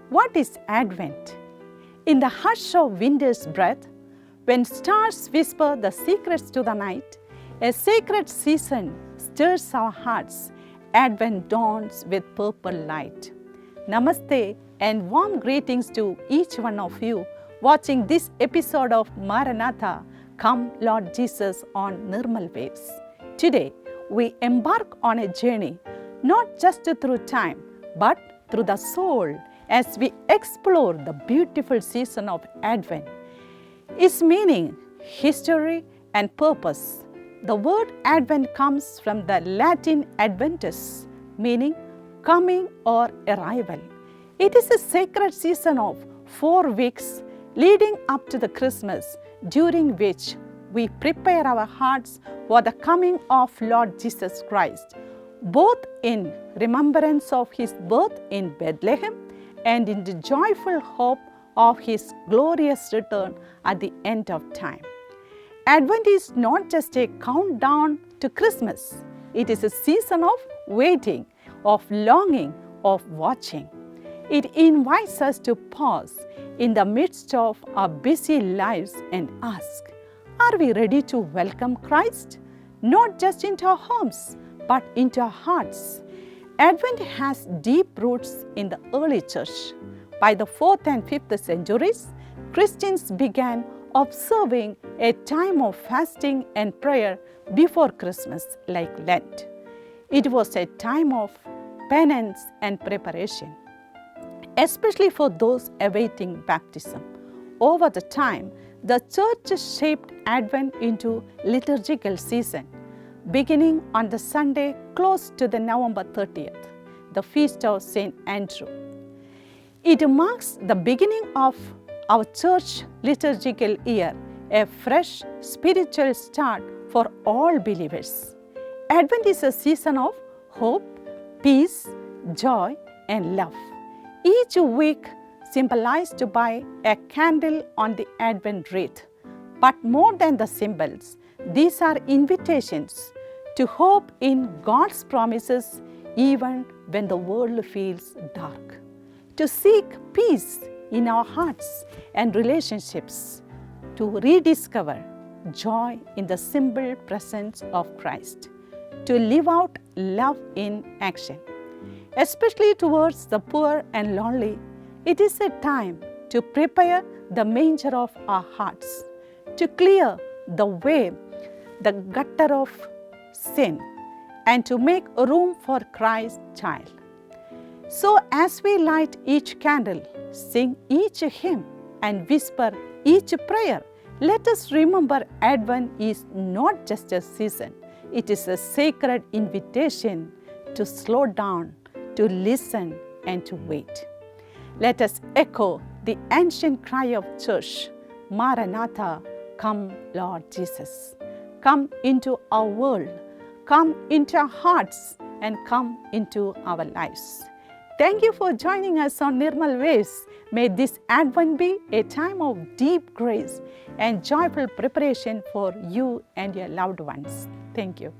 What is Advent? In the hush of winter's breath, when stars whisper the secrets to the night, a sacred season stirs our hearts. Advent dawns with purple light. Namaste and warm greetings to each one of you watching this episode of Maranatha, Come Lord Jesus on Nirmal Waves. Today, we embark on a journey not just through time, but through the soul as we explore the beautiful season of Advent. Its meaning, history, and purpose. The word Advent comes from the Latin adventus, meaning coming or arrival. It is a sacred season of 4 weeks leading up to the Christmas, during which we prepare our hearts for the coming of Lord Jesus Christ, both in remembrance of His birth in Bethlehem and in the joyful hope of His glorious return at the end of time. Advent is not just a countdown to Christmas. It is a season of waiting, of longing, of watching. It invites us to pause in the midst of our busy lives and ask, are we ready to welcome Christ? Not just into our homes, but into our hearts. Advent has deep roots in the early church. By the 4th and 5th centuries, Christians began observing a time of fasting and prayer before Christmas, like Lent. It was a time of penance and preparation, especially for those awaiting baptism. Over the time, the church shaped Advent into liturgical season, beginning on the Sunday close to the November 30th, the feast of St. Andrew. It marks the beginning of our church liturgical year, a fresh spiritual start for all believers. Advent is a season of hope, peace, joy, and love. Each week symbolized by a candle on the Advent wreath. But more than the symbols, these are invitations to hope in God's promises even when the world feels dark, to seek peace in our hearts and relationships, to rediscover joy in the simple presence of Christ, to live out love in action. Especially towards the poor and lonely, it is a time to prepare the manger of our hearts, to clear the way, the gutter of sin, and to make room for Christ's child. So as we light each candle, sing each hymn, and whisper each prayer, let us remember Advent is not just a season. It is a sacred invitation to slow down, to listen, and to wait. Let us echo the ancient cry of church, Maranatha, come Lord Jesus. Come into our world, come into our hearts, and come into our lives. Thank you for joining us on Nirmal Waves. May this Advent be a time of deep grace and joyful preparation for you and your loved ones. Thank you.